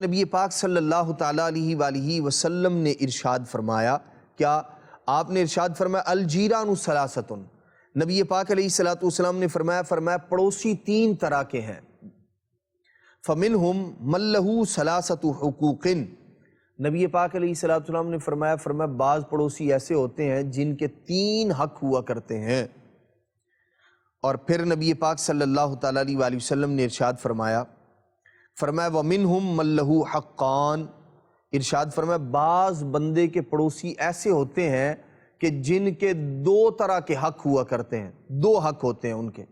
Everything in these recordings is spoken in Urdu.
نبی پاک صلی اللہ تعالیٰ علیہ وآلہ وسلم نے ارشاد فرمایا، کیا آپ نے ارشاد فرمایا الجیران ثلاثۃ، نبی پاک علیہ السلام نے فرمایا پڑوسی تین طرح کے ہیں۔ فمنہم من لہ ثلاثۃ حقوق، نبی پاک علیہ السلام نے فرمایا بعض پڑوسی ایسے ہوتے ہیں جن کے تین حق ہوا کرتے ہیں۔ اور پھر نبی پاک صلی اللہ تعالیٰ علیہ وآلہ وسلم نے ارشاد فرمایا وَمِنْهُمْ مَن لَهُ حَقَّانِ، ارشاد فرمایا بعض بندے کے پڑوسی ایسے ہوتے ہیں کہ جن کے دو طرح کے حق ہوا کرتے ہیں، دو حق ہوتے ہیں ان کے۔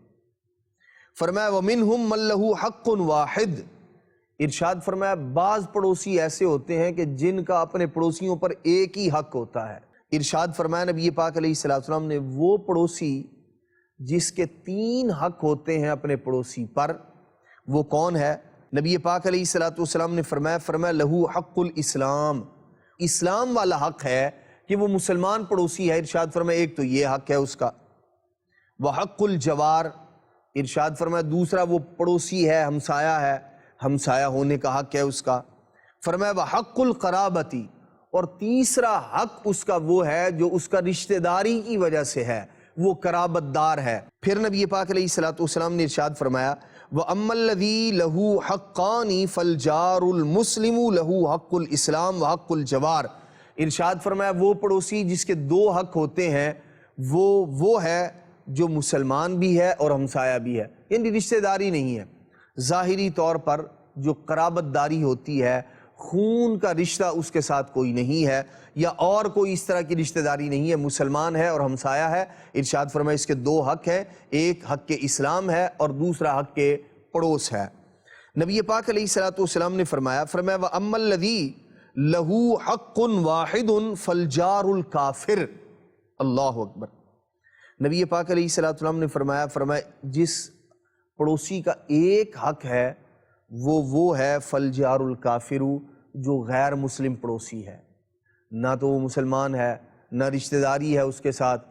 فرمایا وَمِنْهُمْ مَن لَهُ حَقٌّ وَاحِدٌ، ارشاد فرمایا بعض پڑوسی ایسے ہوتے ہیں کہ جن کا اپنے پڑوسیوں پر ایک ہی حق ہوتا ہے۔ ارشاد فرمایا نبی پاک علیہ السلام نے وہ پڑوسی جس کے تین حق ہوتے ہیں اپنے پڑوسی پر، وہ کون ہے؟ نبی پاک علیہ السلام نے فرمایا لہو حق الاسلام، اسلام والا حق ہے کہ وہ مسلمان پڑوسی ہے۔ ارشاد فرمایا ایک تو یہ حق ہے اس کا، وحق الجوار، ارشاد فرمایا دوسرا وہ پڑوسی ہے، ہمسایہ ہے، ہمسایہ ہونے کا حق ہے اس کا۔ فرمایا وحق القرابتی، اور تیسرا حق اس کا وہ ہے جو اس کا رشتہ داری کی وجہ سے ہے، وہ قرابت دار ہے۔ پھر نبی پاک علیہ السلام نے ارشاد فرمایا وَأَمَّا الَّذِي لَهُ حَقَّانِ فَالْجَارُ الْمُسْلِمُ لَهُ حَقُّ الْإِسْلَامِ وَحَقُّ الْجَوَارِ، ارشاد فرمایا وہ پڑوسی جس کے دو حق ہوتے ہیں وہ ہے جو مسلمان بھی ہے اور ہمسایہ بھی ہے، یعنی رشتہ داری نہیں ہے، ظاہری طور پر جو قرابت داری ہوتی ہے، خون کا رشتہ اس کے ساتھ کوئی نہیں ہے یا اور کوئی اس طرح کی رشتہ داری نہیں ہے، مسلمان ہے اور ہمسایہ ہے۔ ارشاد فرمایا اس کے دو حق ہیں، ایک حق کے اسلام ہے اور دوسرا حق کے پڑوس ہے۔ نبی پاک علیہ السلام نے فرمایا وَأَمَّا الَّذِي لَهُ حَقٌّ وَاحِدٌ فَالْجَارُ الْكَافِرُ، اللہ اکبر۔ نبی پاک علیہ السلام نے فرمایا جس پڑوسی کا ایک حق ہے وہ ہے فالجار الکافر، جو غیر مسلم پڑوسی ہے، نہ تو وہ مسلمان ہے نہ رشتہ داری ہے اس کے ساتھ،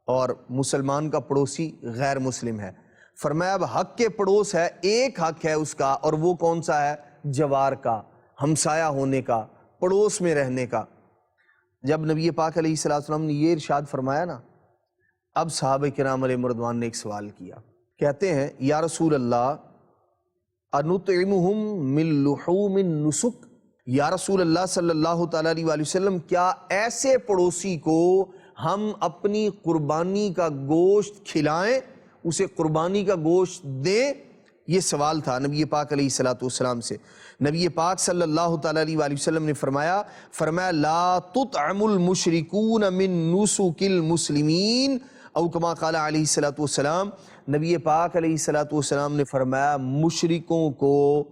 اور مسلمان کا پڑوسی غیر مسلم ہے۔ فرمایا اب حق کے پڑوس ہے، ایک حق ہے اس کا، اور وہ کون سا ہے؟ جوار کا، ہمسایہ ہونے کا، پڑوس میں رہنے کا۔ جب نبی پاک علیہ السلام نے یہ ارشاد فرمایا نا، اب صحابہ کرام علیہ رضوان نے ایک سوال کیا، کہتے ہیں یا رسول اللہ انطعمہم من لحوم النسک، یا رسول اللہ صلی اللہ تعالیٰ علیہ وآلہ وسلم کیا ایسے پڑوسی کو ہم اپنی قربانی کا گوشت کھلائیں، اسے قربانی کا گوشت دیں؟ یہ سوال تھا نبی پاک علیہ السلام سے۔ نبی پاک صلی اللہ تعالیٰ علیہ وآلہ وسلم نے فرمایا لا تطعم المشرکون من نسک المسلمین، او کما قال علیہ السلام، نبی پاک علیہ السلام نے فرمایا مشرکوں کو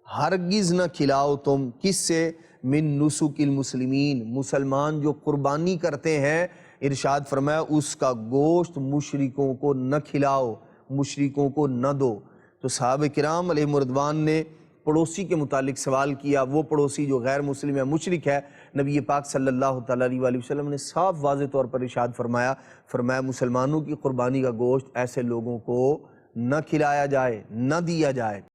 ہرگز نہ کھلاؤ تم، کس سے؟ من نسک المسلمین، مسلمان جو قربانی کرتے ہیں، ارشاد فرمایا اس کا گوشت مشرکوں کو نہ کھلاؤ، مشرکوں کو نہ دو۔ تو صحابہ کرام علیہ رضوان نے پڑوسی کے متعلق سوال کیا، وہ پڑوسی جو غیر مسلم ہے، مشرک ہے، نبی پاک صلی اللہ تعالیٰ علیہ وآلہ وسلم نے صاف واضح طور پر ارشاد فرمایا مسلمانوں کی قربانی کا گوشت ایسے لوگوں کو نہ کھلایا جائے، نہ دیا جائے۔